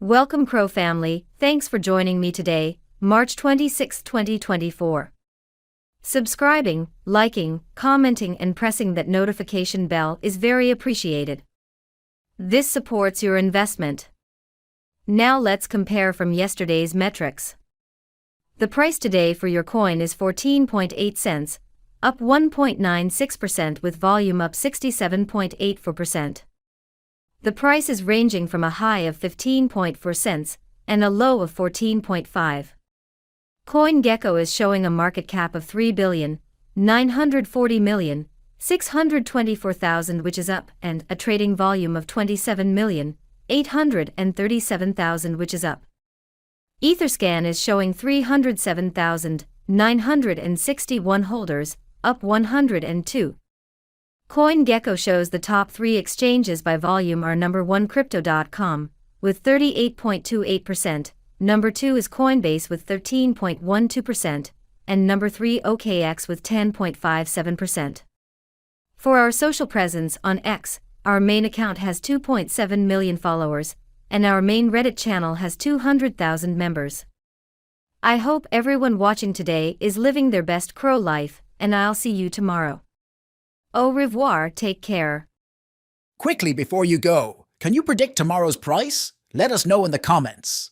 Welcome CRO family, thanks for joining me today, March 26, 2024. Subscribing, liking, commenting and pressing that notification bell is very appreciated. This supports your investment. Now let's compare from yesterday's metrics. The price today for your coin is 14.8 cents, up 1.96% with volume up 67.84%. The price is ranging from a high of 15.4 cents and a low of 14.5. CoinGecko is showing a market cap of 3,940,624,000 which is up, and a trading volume of 27,837,000 which is up. Etherscan is showing 307,961 holders, up 102. CoinGecko shows the top 3 exchanges by volume are number 1 Crypto.com, with 38.28%, number 2 is Coinbase with 13.12%, and number 3 OKX with 10.57%. For our social presence on X, our main account has 2.7 million followers, and our main Reddit channel has 200,000 members. I hope everyone watching today is living their best CRO life, and I'll see you tomorrow. Au revoir, take care. Quickly before you go, can you predict tomorrow's price? Let us know in the comments.